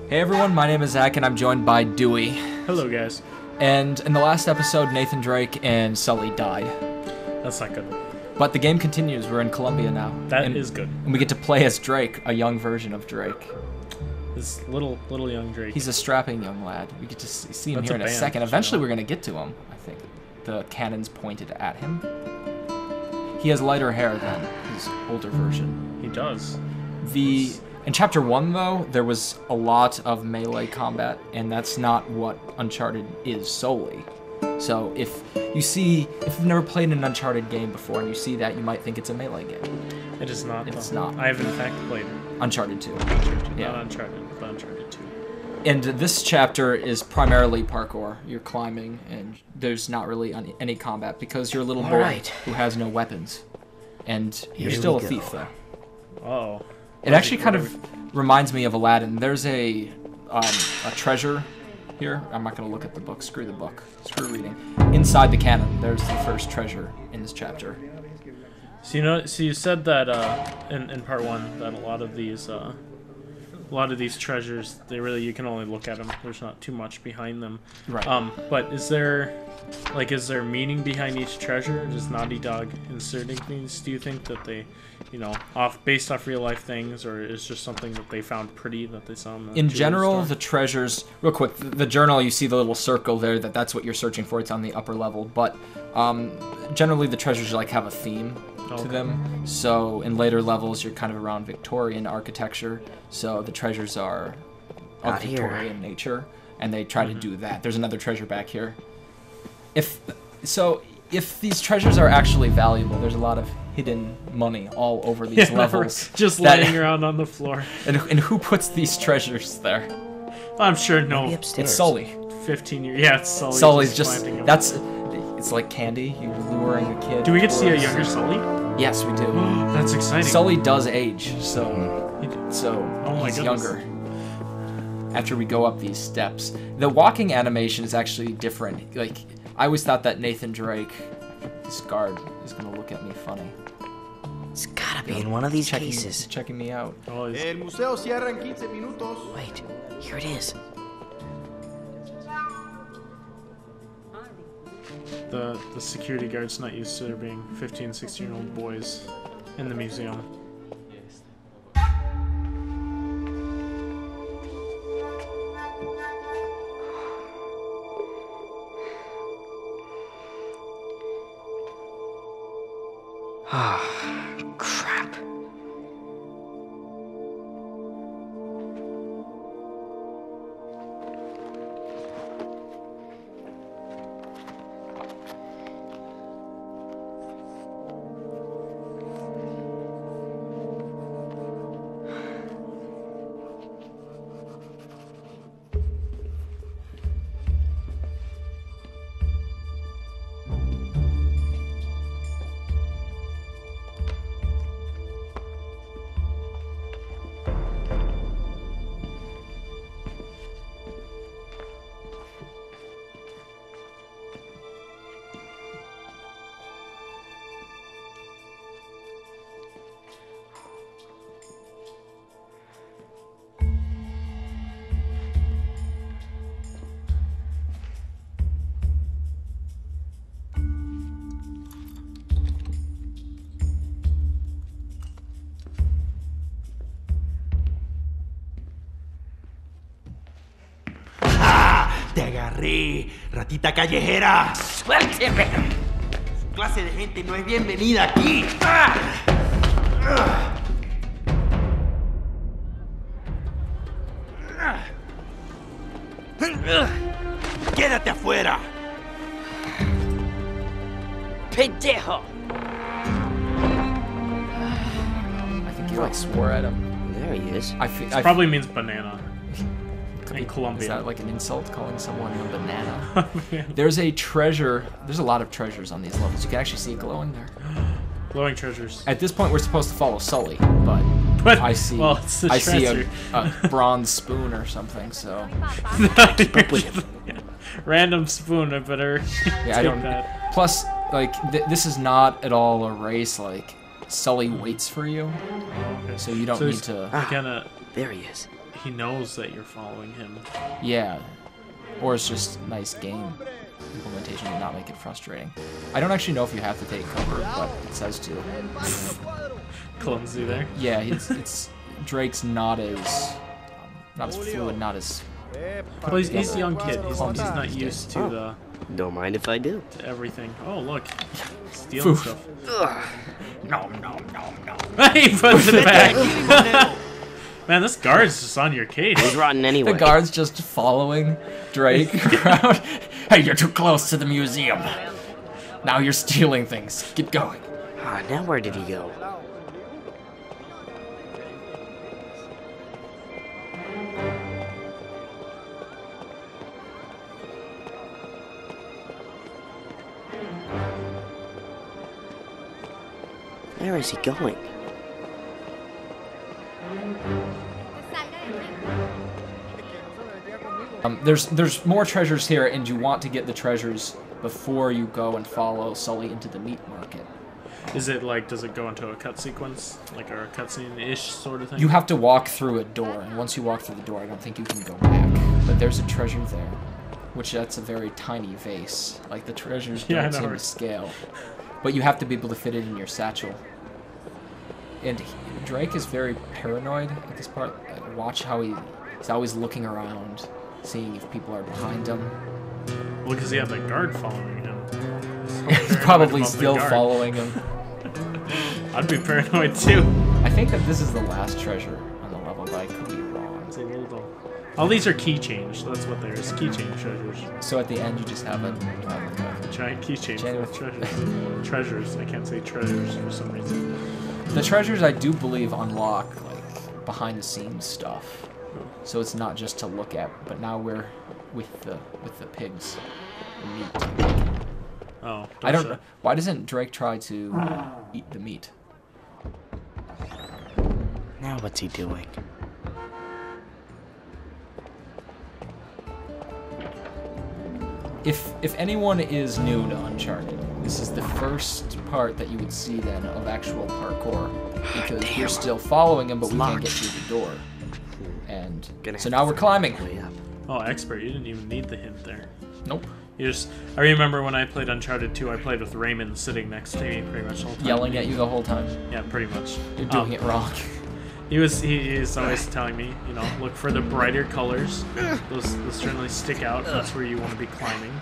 Hey everyone, my name is Zach and I'm joined by Dewey. Hello guys. And in the last episode, Nathan Drake and Sully died. That's not good. But the game continues, we're in Colombia now. That is good. And we get to play as Drake, a young version of Drake. This little young Drake. He's a strapping young lad. We get to see him That's here in a band, second. Eventually we're going to get to him, I think. The cannon's pointed at him. He has lighter hair than his older version. He does. In Chapter 1, though, there was a lot of melee combat, and that's not what Uncharted is solely. So if you've never played an Uncharted game before and you see that, you might think it's a melee game. It is not. It's not. I have in fact played Uncharted 2. Yeah. Not Uncharted, but Uncharted 2. And this chapter is primarily parkour. You're climbing, and there's not really any combat because you're a little boy who has no weapons. And you're still a thief, though. Oh. It actually kind of reminds me of Aladdin. There's a treasure here. I'm not going to look at the book. Screw the book. Screw reading. Inside the cannon, there's the first treasure in this chapter. So you said that in part 1 that a lot of these treasures, you can only look at them. There's not too much behind them. Right. But is there meaning behind each treasure? Just Naughty Dog inserting things? Do you think that they, based off real life things, or is just something that they found pretty that they saw in general, the treasures, real quick, the journal, you see the little circle there, that's what you're searching for. It's on the upper level, but generally the treasures have a theme to them. So in later levels, you're kind of around Victorian architecture, so the treasures are of Victorian nature, and they try to do that. There's another treasure back here. If these treasures are actually valuable, there's a lot of hidden money all over these levels. Just laying around on the floor. And who puts these treasures there? I'm sure no. It's Sully. 15 years. Yeah, it's Sully. Sully's it's like candy. You're luring a kid. Do we get to see a younger Sully? Yes, we do. That's exciting. Sully does age, so he's younger. After we go up these steps, the walking animation is actually different. I always thought that Nathan Drake, this guard, is gonna look at me funny. It's gotta be in one of these cases. Checking me out. El museo cierra en 15 minutos. Wait, here it is. The security guard's not used to there being 15, 16-year-old boys in the museum. Ah, crap. ¡Te agarré, ratita callejera! ¡Suélteme! Su clase de gente no es bienvenida aquí. ¡Quédate afuera! Pendejo! I think he swore at him. There he is. It probably means banana. In Colombia. Is that like an insult, calling someone a banana? There's a treasure. There's a lot of treasures on these levels. You can actually see it glowing there. Glowing treasures. At this point, we're supposed to follow Sully, but I see a bronze spoon or something. So keep up with him. Random spoon. I better take that. Plus, this is not at all a race. Sully waits for you, so you don't need to. There he is. he knows that you're following him. Yeah. Or it's just nice game implementation to not make it frustrating. I don't actually know if you have to take cover, but it says to. Clumsy there. Yeah, it's Drake's not as fluid, not as. Well, he's a young kid. He's not used to the Don't mind if I do. to everything. Oh look, stealing Poof. stuff. No. He puts it back. Man, this guard's just on your case. He's rotten anyway. The guard's just following Drake around. Hey, you're too close to the museum. Now you're stealing things. Get going. Ah, now where did he go? Where is he going? There's more treasures here, and you want to get the treasures before you go and follow Sully into the meat market. Is it like, does it go into a cut sequence? Like a cutscene-ish sort of thing? You have to walk through a door, and once you walk through the door, I don't think you can go back. But there's a treasure there, which that's a very tiny vase. Like, the treasures Yeah, I don't know, seem right? to scale. But you have to be able to fit it in your satchel. And Drake is very paranoid at this part. Like, watch how he's always looking around, seeing if people are behind him. Well, because he had that guard following him. He's probably still following him. I'd be paranoid too. I think that this is the last treasure on the level, but I could be wrong. It's a little dull. All these are keychains. So that's what there is. Keychain treasures. So at the end, you just have a Giant keychains Giant- with treasures. Treasures. I can't say treasures for some reason. The treasures I do believe unlock like behind the scenes stuff. So it's not just to look at, but now we're with the pigs. The meat. Oh. I don't know. Why doesn't Drake try to eat the meat? Now what's he doing? If anyone is new to Uncharted, this is the first part that you would see then of actual parkour, because we're still following him, but we can't get through the door. And so now we're climbing. Oh, expert. You didn't even need the hint there. Nope. I remember when I played Uncharted 2, I played with Raymond sitting next to me pretty much the whole time. Yelling at you the whole time. Yeah, pretty much. You're doing it wrong. He is always telling me, you know, look for the brighter colors. Those certainly stick out. That's where you want to be climbing.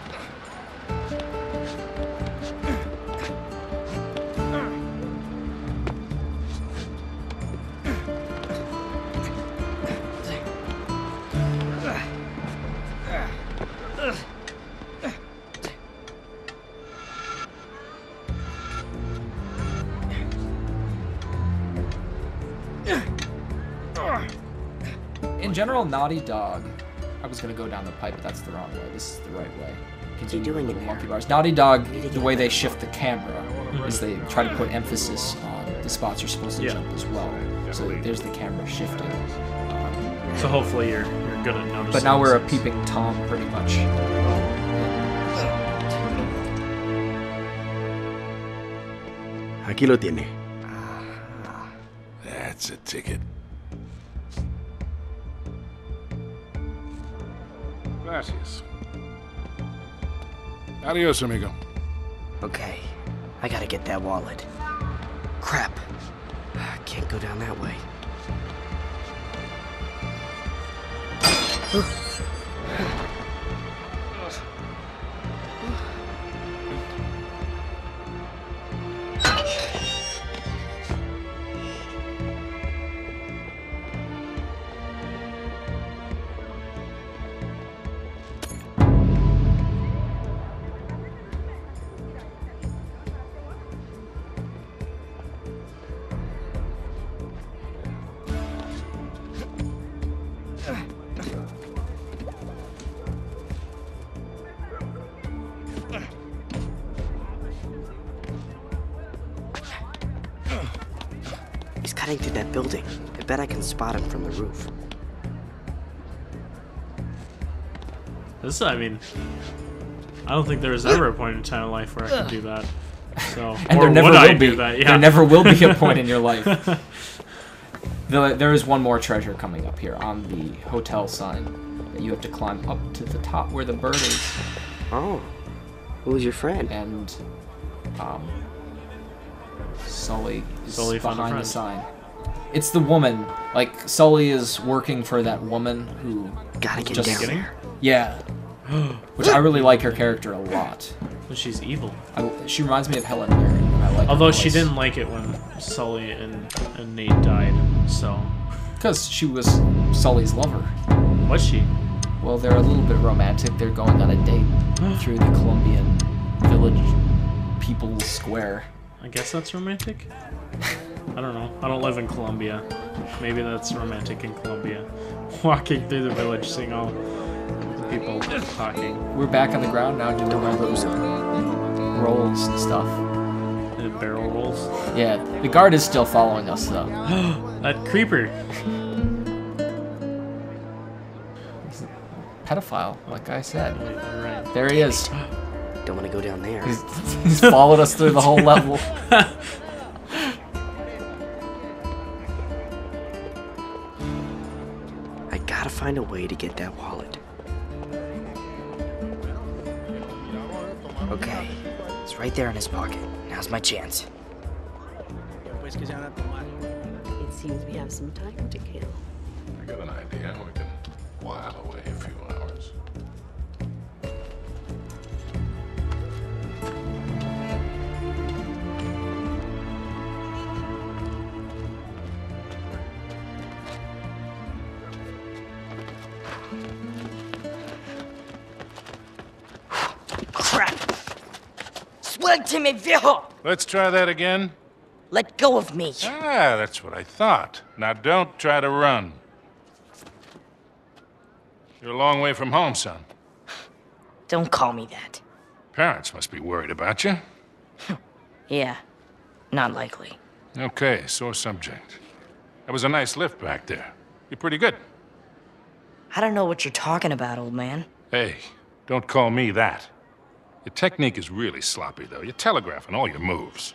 In general, Naughty Dog. I was gonna go down the pipe, but that's the wrong way. This is the right way. What's he doing in Little there? monkey bars. Naughty Dog, the way they shift the camera is they try to put emphasis on the spots you're supposed to Yeah. jump as well. So there's the camera shifting. So hopefully you're good at noticing. But now we're a those. peeping Tom, pretty much. Aquí lo tiene. That's a ticket. Gracias. Adios, amigo. Okay, I gotta get that wallet. Crap. Can't go down that way. He's cutting through that building. I bet I can spot him from the roof. This, I mean, I don't think there was ever a point in time in life where I could do that. So, And or there never would I will be. do that? Yeah. There never will be a point in your life. There is one more treasure coming up here on the hotel sign that you have to climb up to the top where the bird is. Oh, who's your friend? And Sully is Sully found a behind the friend. sign. It's the woman. Like, Sully is working for that woman who... Gotta get just down getting- there. Yeah. Which I really like her character a lot. But she's evil. She reminds me of Helen Mirren. And I like her Although she voice. didn't like it when Sully and Nate died, so... Because she was Sully's lover. Was she? Well, they're a little bit romantic. They're going on a date through the Colombian village People's Square. I guess that's romantic? I don't know. I don't live in Colombia. Maybe that's romantic in Colombia. Walking through the village, seeing all the people talking. We're back on the ground now doing all those rolls and stuff. The barrel rolls. Yeah, the guard is still following us, though. That creeper. Pedophile, like I said. Right. There he is. Don't want to go down there. He's followed us through the whole level. I gotta find a way to get that wallet. Okay, it's right there in his pocket. Now's my chance. It seems we have some time to kill. I got an idea. We can while away a few hours. Crap! Suélteme, viejo! Let's try that again. Let go of me. Ah, that's what I thought. Now don't try to run. You're a long way from home, son. Don't call me that. Parents must be worried about you. Yeah, not likely. Okay, sore subject. That was a nice lift back there. You're pretty good. I don't know what you're talking about, old man. Hey, don't call me that. Your technique is really sloppy, though. You're telegraphing all your moves.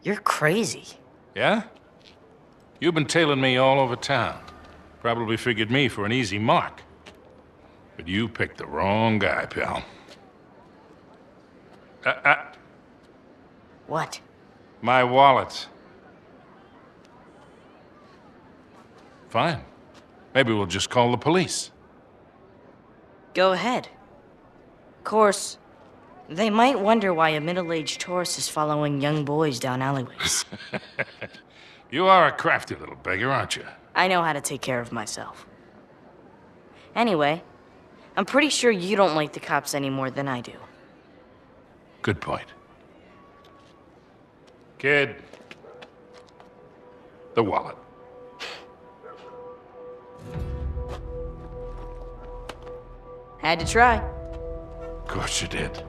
You're crazy. Yeah? You've been tailing me all over town. Probably figured me for an easy mark. But you picked the wrong guy, pal. What? My wallet. Fine. Maybe we'll just call the police. Go ahead. Of course, they might wonder why a middle-aged tourist is following young boys down alleyways. You are a crafty little beggar, aren't you? I know how to take care of myself. Anyway, I'm pretty sure you don't like the cops any more than I do. Good point. Kid. The wallet. Had to try. Of course you did.